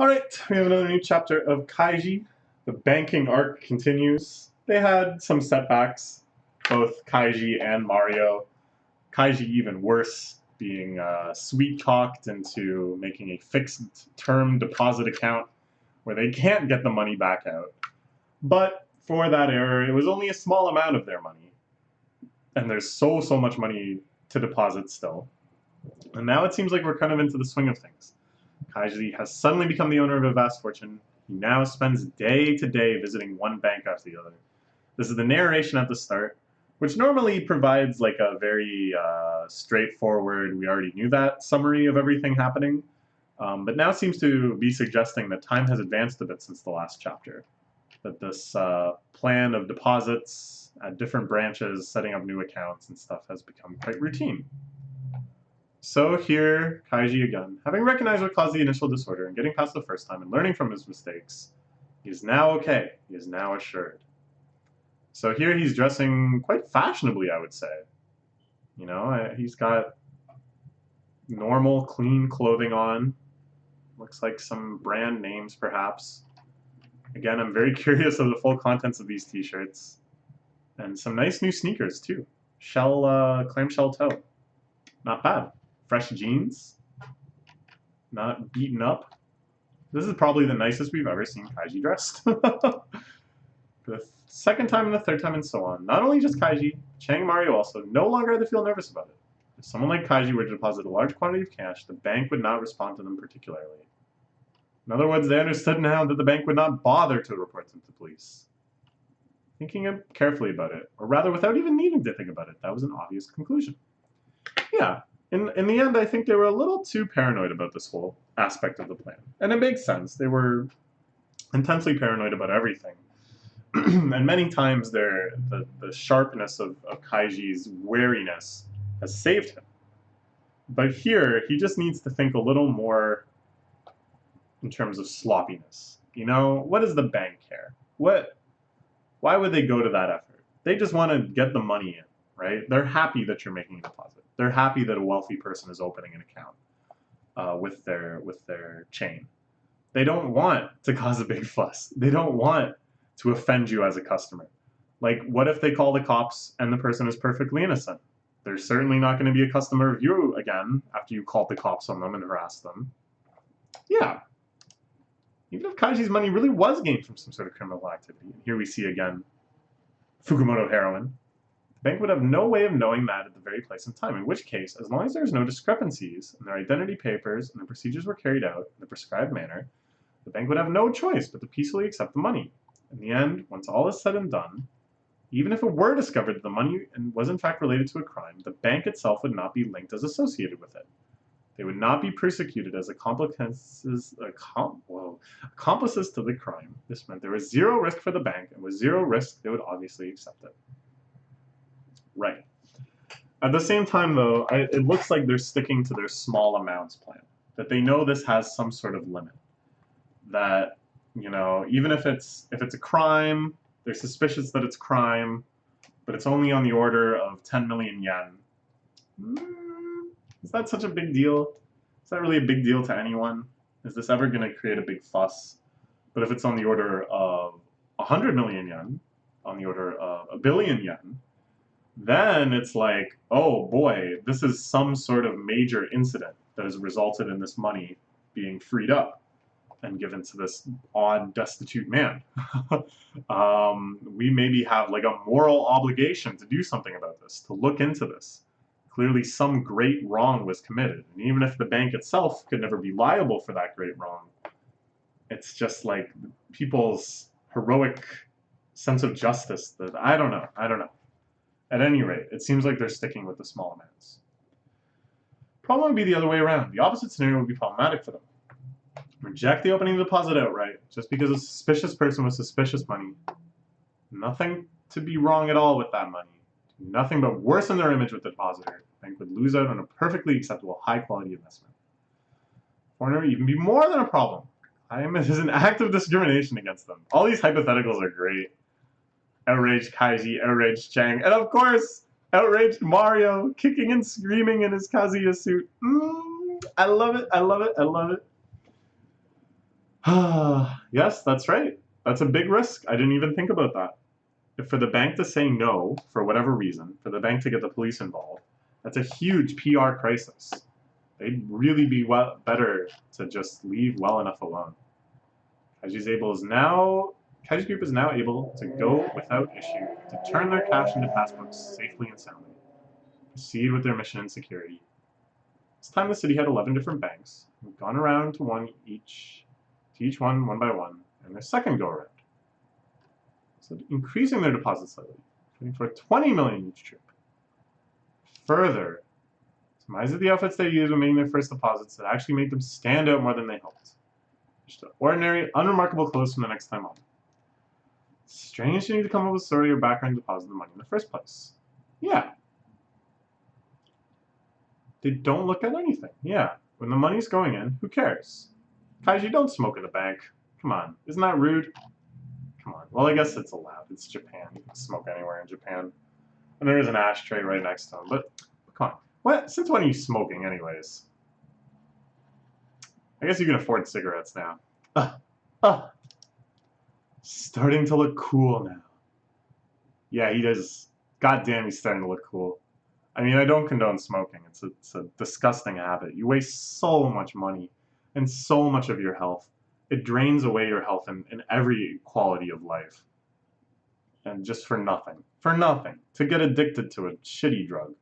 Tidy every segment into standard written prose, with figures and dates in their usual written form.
Alright, we have another new chapter of Kaiji. The banking arc continues. They had some setbacks, both Kaiji and Mario. Kaiji even worse, being sweet-talked into making a fixed-term deposit account where they can't get the money back out. But for that error, it was only a small amount of their money. And there's so much money to deposit still. And now it seems like we're kind of into the swing of things. Kaiji has suddenly become the owner of a vast fortune. He now spends day to day visiting one bank after the other. This is the narration at the start, which normally provides like a very straightforward, we already knew that summary of everything happening, but now seems to be suggesting that time has advanced a bit since the last chapter. That this plan of deposits at different branches, setting up new accounts and stuff has become quite routine. So here, Kaiji again, having recognized what caused the initial disorder and getting past the first time and learning from his mistakes, he is now okay. He is now assured. So here he's dressing quite fashionably, I would say. You know, he's got normal, clean clothing on. Looks like some brand names, perhaps. Again, I'm very curious of the full contents of these t-shirts. And some nice new sneakers, too. Clamshell toe. Not bad. Fresh jeans, not beaten up. This is probably the nicest we've ever seen Kaiji dressed. The second time and the third time and so on. Not only just Kaiji, Chang and Mario also no longer had to feel nervous about it. If someone like Kaiji were to deposit a large quantity of cash, the bank would not respond to them particularly. In other words, they understood now that the bank would not bother to report them to police. Thinking carefully about it, or rather without even needing to think about it, that was an obvious conclusion. Yeah. In the end, I think they were a little too paranoid about this whole aspect of the plan. And it makes sense. They were intensely paranoid about everything. And many times the sharpness of Kaiji's wariness has saved him. But here, he just needs to think a little more in terms of sloppiness. You know, what does the bank care? Why would they go to that effort? They just want to get the money in, right? They're happy that you're making a deposit. They're happy that a wealthy person is opening an account with their chain. They don't want to cause a big fuss. They don't want to offend you as a customer. Like, what if they call the cops and the person is perfectly innocent? They're certainly not going to be a customer of you again after you called the cops on them and harassed them. Yeah. Even if Kaiji's money really was gained from some sort of criminal activity, and here we see again Fukumoto heroin, the bank would have no way of knowing that at the very place and time, in which case, as long as there's no discrepancies and their identity papers and the procedures were carried out in the prescribed manner, the bank would have no choice but to peacefully accept the money. In the end, once all is said and done, even if it were discovered that the money was in fact related to a crime, the bank itself would not be linked as associated with it. They would not be persecuted as accomplices to the crime. This meant there was zero risk for the bank, and with zero risk, they would obviously accept it. Right. At the same time, though, it looks like they're sticking to their small amounts plan. That they know this has some sort of limit. That, you know, even if it's a crime, they're suspicious that it's crime, but it's only on the order of 10 million yen. Is that such a big deal? Is that really a big deal to anyone? Is this ever going to create a big fuss? But if it's on the order of 100 million yen, on the order of 1 billion yen, then it's like, oh boy, this is some sort of major incident that has resulted in this money being freed up and given to this odd, destitute man. We maybe have like a moral obligation to do something about this, to look into this. Clearly some great wrong was committed. And even if the bank itself could never be liable for that great wrong, it's just like people's heroic sense of justice that, I don't know. At any rate, it seems like they're sticking with the small amounts. Problem would be the other way around. The opposite scenario would be problematic for them. Reject the opening deposit outright, just because a suspicious person with suspicious money. Nothing to be wrong at all with that money. Nothing but worsen their image with the depositor. The bank would lose out on a perfectly acceptable, high-quality investment. Foreigner would even be more than a problem. It is an act of discrimination against them. All these hypotheticals are great. Outraged Kaiji, outraged Chang, and of course, outraged Mario, kicking and screaming in his Kazuya suit. I love it, I love it, I love it. Yes, that's right. That's a big risk. I didn't even think about that. If for the bank to say no, for whatever reason, for the bank to get the police involved, that's a huge PR crisis. They'd really be better to just leave well enough alone. Kaiji Group is now able to go without issue to turn their cash into passbooks safely and soundly, proceed with their mission in security. This time the city had 11 different banks, who've gone around to each one by one, and their second go around. So increasing their deposits slightly, trading for 20 million each trip. Further, surmise that the outfits they used when making their first deposits that actually made them stand out more than they hoped. Just ordinary, unremarkable clothes from the next time on. Strange to need to come up with a story or background to deposit the money in the first place. Yeah. They don't look at anything. Yeah. When the money's going in, who cares? Kaiji, don't smoke in the bank. Come on. Isn't that rude? Come on. Well, I guess it's allowed. It's Japan. You can smoke anywhere in Japan. And there is an ashtray right next to him. But come on. What? Since when are you smoking anyways? I guess you can afford cigarettes now. Starting to look cool now. Yeah, he does. Goddamn, he's starting to look cool. I mean, I don't condone smoking. It's a disgusting habit. You waste so much money and so much of your health. It drains away your health in every quality of life. And just for nothing. For nothing. To get addicted to a shitty drug.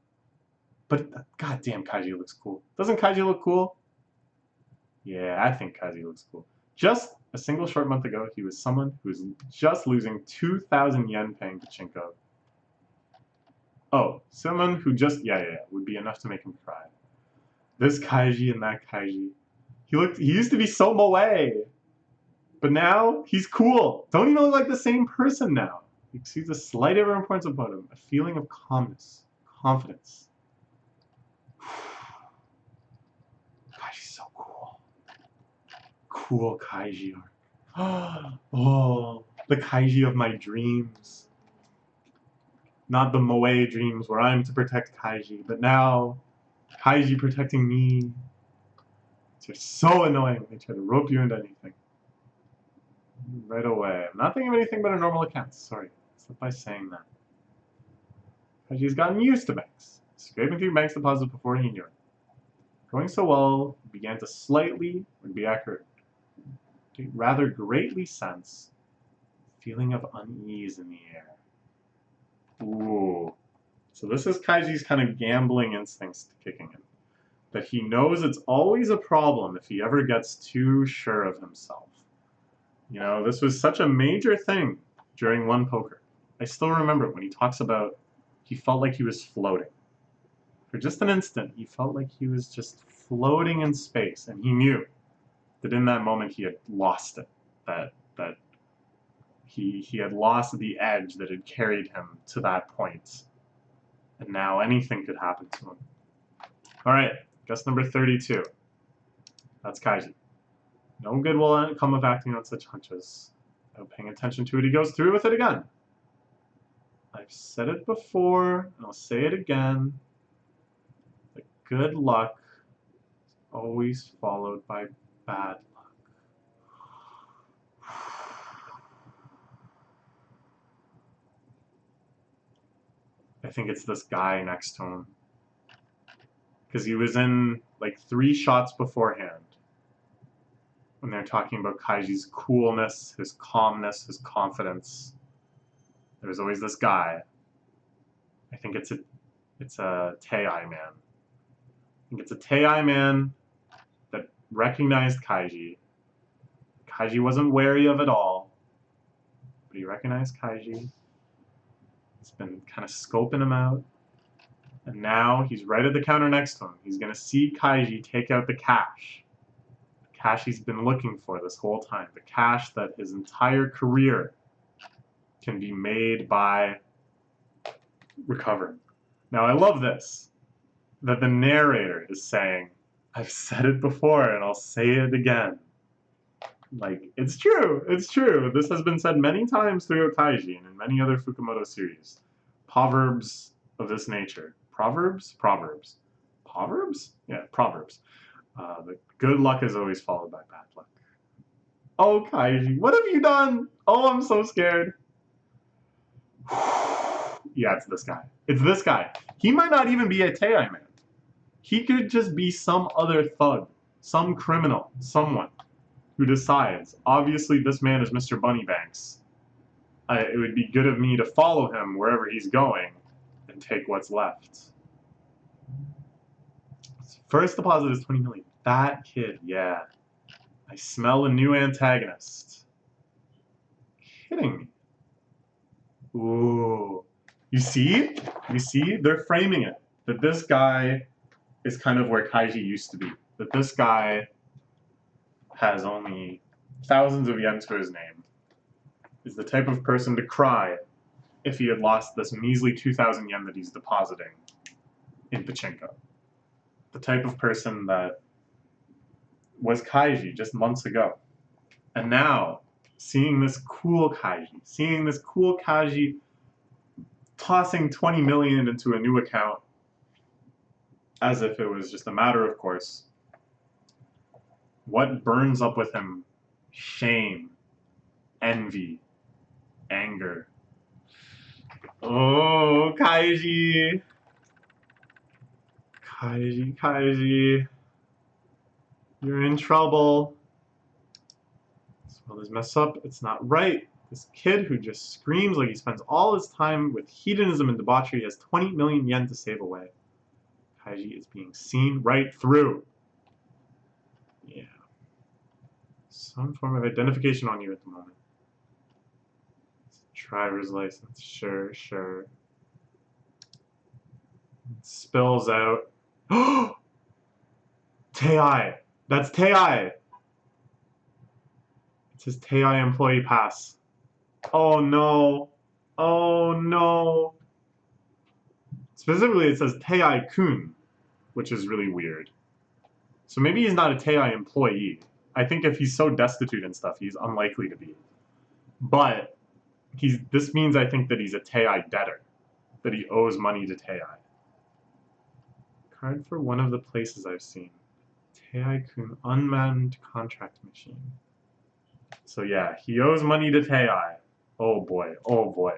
But goddamn, Kaiji looks cool. Doesn't Kaiji look cool? Yeah, I think Kaiji looks cool. Just a single short month ago, he was someone who was just losing 2,000 yen paying pachinko. Oh, someone who just, would be enough to make him cry. This Kaiji and that Kaiji. He used to be so moe. But now, he's cool. Don't even look like the same person now. You see the slight importance about him. A feeling of calmness. Confidence. Kaiji's so cool. Cool Kaiji arc. Oh, the Kaiji of my dreams. Not the moe dreams where I'm to protect Kaiji, but now Kaiji protecting me. They're so annoying. They try to rope you into anything. Right away. I'm not thinking of anything but a normal account. Sorry. Slip by saying that. Kaiji's gotten used to banks. Scraping through banks deposits before he knew it. Going so well, he began to slightly, or to be accurate, to rather greatly sense a feeling of unease in the air. Ooh. So this is Kaiji's kind of gambling instincts kicking in. That he knows it's always a problem if he ever gets too sure of himself. You know, this was such a major thing during One Poker. I still remember when he talks about he felt like he was floating. For just an instant, he felt like he was just floating in space, and he knew that in that moment he had lost it. That he had lost the edge that had carried him to that point. And now anything could happen to him. Alright, guess number 32. That's Kaiji. No good will come of acting on such hunches. Without paying attention to it, he goes through with it again. I've said it before, and I'll say it again. The good luck is always followed by bad luck. I think it's this guy next to him. Because he was in like 3 shots beforehand. When they're talking about Kaiji's coolness, his calmness, his confidence. There's always this guy. I think it's a Tei-ai man. I think it's a Tei-ai man that recognized Kaiji. Kaiji wasn't wary of it all, but he recognized Kaiji. He's been kind of scoping him out. And now he's right at the counter next to him. He's going to see Kaiji take out the cash. The cash he's been looking for this whole time. The cash that his entire career can be made by recovering. Now I love this. That the narrator is saying, I've said it before and I'll say it again. Like, it's true. It's true. This has been said many times throughout Kaiji and in many other Fukumoto series. Proverbs of this nature. Proverbs? Proverbs. Proverbs? Yeah, proverbs. The good luck is always followed by bad luck. Oh, Kaiji, what have you done? Oh, I'm so scared. Yeah, it's this guy. It's this guy. He might not even be a Tei man. He could just be some other thug, some criminal, someone who decides, obviously this man is Mr. Bunnybanks. It would be good of me to follow him wherever he's going and take what's left. First deposit is 20 million. That kid, yeah. I smell a new antagonist. Kidding me. Ooh. You see? You see? They're framing it. That this guy is kind of where Kaiji used to be. That this guy has only thousands of yen to his name. Is the type of person to cry if he had lost this measly 2,000 yen that he's depositing in pachinko. The type of person that was Kaiji just months ago. And now, seeing this cool Kaiji tossing 20 million into a new account as if it was just a matter of course. What burns up with him? Shame, envy, anger. Oh, Kaiji. Kaiji. You're in trouble. This world is messed up. It's not right. This kid who just screams like he spends all his time with hedonism and debauchery has 20 million yen to save away. Kaiji is being seen right through. Yeah. Some form of identification on you at the moment. Driver's license. Sure. It spills out. Tei. That's Tei. It's his Tei employee pass. Oh no. Specifically, it says Tei-kun, which is really weird. So maybe he's not a Tei employee. I think if he's so destitute and stuff, he's unlikely to be. But this means, I think, that he's a Tei debtor. That he owes money to Tei. Card for one of the places I've seen. Tei-kun, unmanned contract machine. So yeah, he owes money to Tei. Oh boy.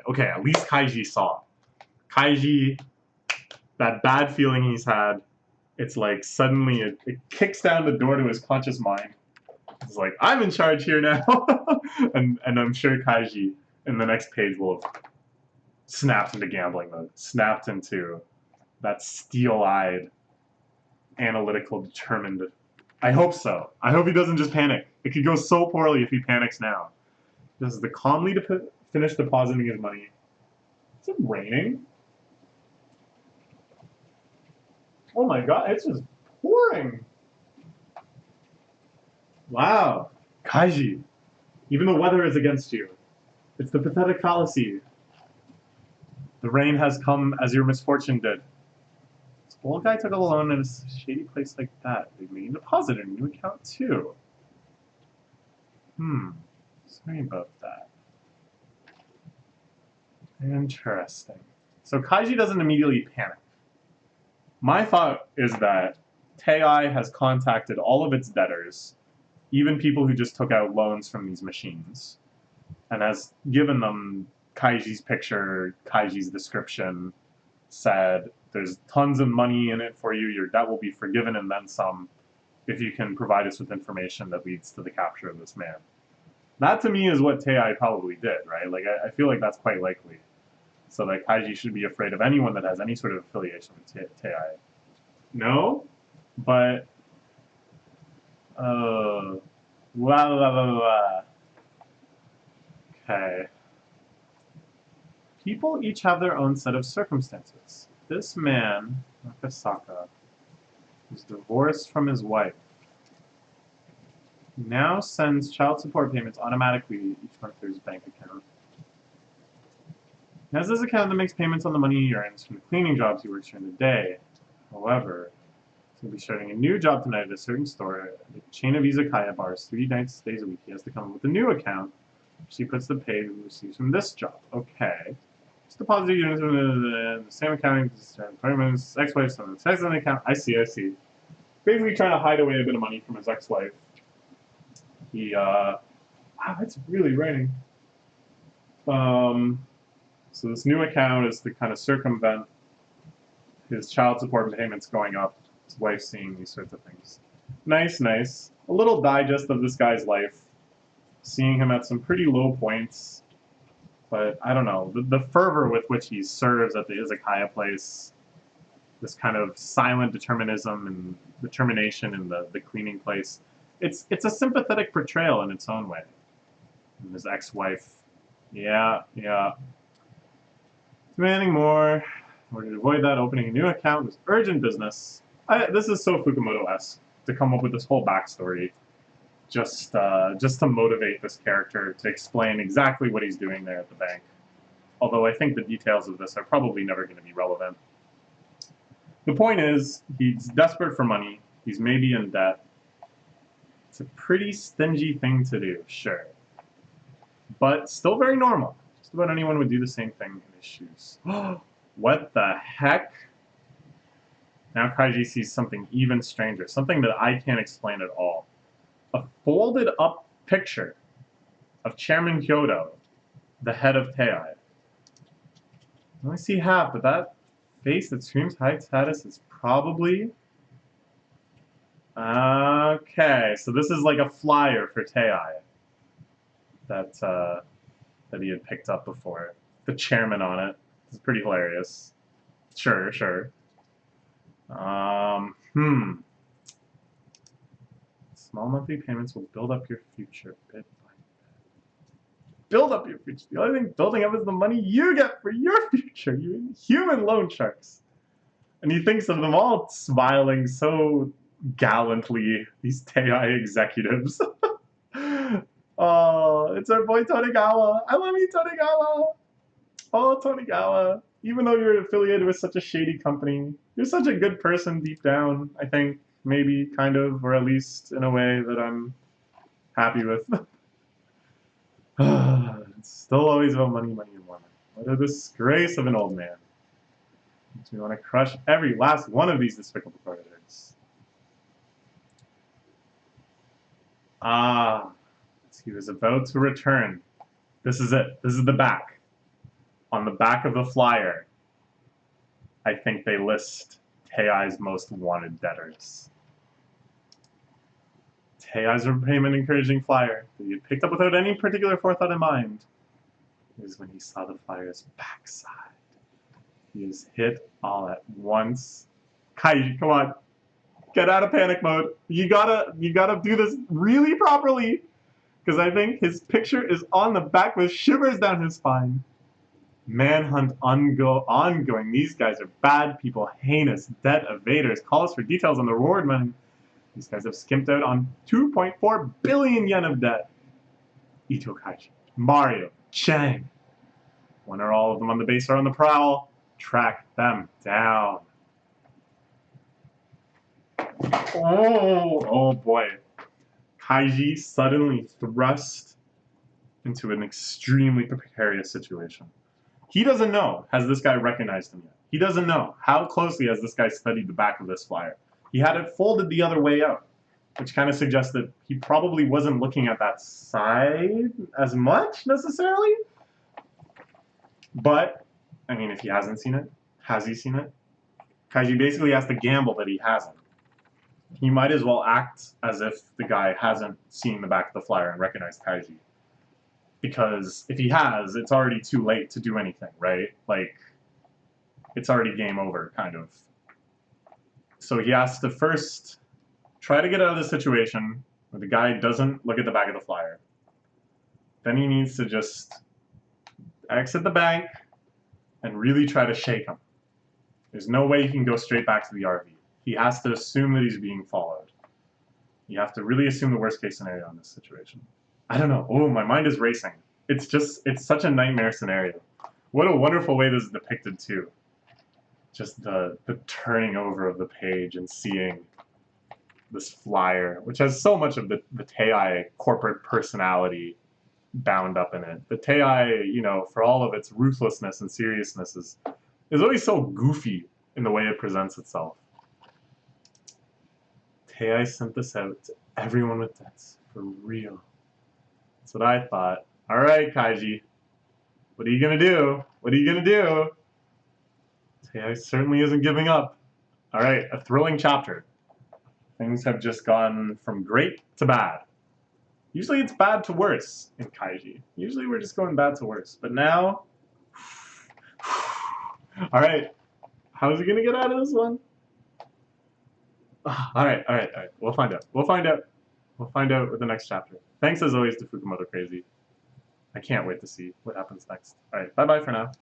Okay, at least Kaiji saw. Kaiji, that bad feeling he's had, it's like suddenly it kicks down the door to his conscious mind. It's like, I'm in charge here now. and I'm sure Kaiji in the next page will have snapped into gambling mode, snapped into that steel-eyed, analytical, determined. I hope so. I hope he doesn't just panic. It could go so poorly if he panics now. This is the calmly to finish depositing his money. Is it raining? Oh my god, it's just pouring. Wow. Kaiji, even the weather is against you. It's the pathetic fallacy. The rain has come as your misfortune did. This old guy took a loan in a shady place like that. They made a deposit in a new account too. Sorry about that. Interesting. So Kaiji doesn't immediately panic. My thought is that Tei has contacted all of its debtors, even people who just took out loans from these machines, and has given them Kaiji's picture, Kaiji's description, said, there's tons of money in it for you, your debt will be forgiven and then some, if you can provide us with information that leads to the capture of this man. That to me is what Tei probably did, right? Like, I feel like that's quite likely. So that Kaiji should be afraid of anyone that has any sort of affiliation with Tei. No? But... Okay. People each have their own set of circumstances. This man, Nakasaka, was divorced from his wife. He now sends child support payments automatically each month through his bank account. He has this account that makes payments on the money he earns from the cleaning jobs he works during the day. However, he'll be starting a new job tonight at a certain store, a chain of izakaya bars, 3 nights, days a week. He has to come up with a new account, which he puts the pay he receives from this job. Okay. Just deposit units in the same account, apartments, ex-wife, so the sex on the account. I see. Basically trying to hide away a bit of money from his ex-wife. He Wow, it's really raining. So this new account is to kind of circumvent his child support payments going up. His wife seeing these sorts of things. Nice, nice. A little digest of this guy's life. Seeing him at some pretty low points. But I don't know. The fervor with which he serves at the izakaya place, this kind of silent determinism and determination in the cleaning place, it's a sympathetic portrayal in its own way. And his ex-wife, yeah, yeah. Demanding more. In order to avoid that, opening a new account was urgent business. This is so Fukumoto-esque to come up with this whole backstory, just to motivate this character to explain exactly what he's doing there at the bank. Although I think the details of this are probably never going to be relevant. The point is, he's desperate for money. He's maybe in debt. It's a pretty stingy thing to do, sure. But still very normal. Just about anyone would do the same thing in his shoes. What the heck? Now Kaiji sees something even stranger, something that I can't explain at all. A folded up picture of Chairman Kyoto, the head of Tei. I only see half, but that face that screams high status is probably... Okay, so this is like a flyer for Tei that he had picked up before. The chairman on it. It's pretty hilarious. Sure, sure. Small monthly payments will build up your future bit by bit. Build up your future. The only thing building up is the money you get for your future, you human loan sharks. And he thinks of them all smiling so gallantly, these Tei executives. Oh, it's our boy Tonegawa. I love you, Tonegawa. Oh, Tonegawa. Even though you're affiliated with such a shady company, you're such a good person deep down, I think. Maybe, kind of, or at least in a way that I'm happy with. It's still always about money, money, and more money. What a disgrace of an old man. Makes me want to crush every last one of these despicable creditors. Ah, he was about to return. This is it. This is the back. On the back of the flyer, I think they list Tei's most wanted debtors. Tei's repayment encouraging flyer that he had picked up without any particular forethought in mind. It was when he saw the flyer's backside. He was hit all at once. Kaiji, come on. Get out of panic mode. You gotta do this really properly. Because I think his picture is on the back with shivers down his spine. Manhunt ongoing. These guys are bad people, heinous, debt evaders. Call us for details on the reward money. These guys have skimped out on 2.4 billion yen of debt. Ito Kaiji, Mario, Chang. One or all of them on the base are on the prowl. Track them down. Oh boy. Kaiji suddenly thrust into an extremely precarious situation. He doesn't know, has this guy recognized him yet? He doesn't know how closely has this guy studied the back of this flyer. He had it folded the other way out, which kind of suggests that he probably wasn't looking at that side as much, necessarily. But, I mean, if he hasn't seen it, has he seen it? Kaiji basically has to gamble that he hasn't. He might as well act as if the guy hasn't seen the back of the flyer and recognized Kaiji. Because if he has, it's already too late to do anything, right? Like, it's already game over, kind of. So he has to first try to get out of the situation where the guy doesn't look at the back of the flyer. Then he needs to just exit the bank and really try to shake him. There's no way he can go straight back to the RV. He has to assume that he's being followed. You have to really assume the worst case scenario in this situation. I don't know. Oh, my mind is racing. It's such a nightmare scenario. What a wonderful way this is depicted, too. Just the turning over of the page and seeing this flyer, which has so much of the Tei corporate personality bound up in it. The Tei, you know, for all of its ruthlessness and seriousness, is always so goofy in the way it presents itself. Tei sent this out to everyone with debts, for real. That's what I thought. Alright, Kaiji. What are you gonna do? What are you gonna do? Tei certainly isn't giving up. Alright, a thrilling chapter. Things have just gone from great to bad. Usually it's bad to worse in Kaiji. Usually we're just going bad to worse. But now... Alright, how's he gonna get out of this one? Alright. We'll find out. We'll find out with the next chapter. Thanks as always to Fukumoto Crazy. I can't wait to see what happens next. Alright, bye-bye for now.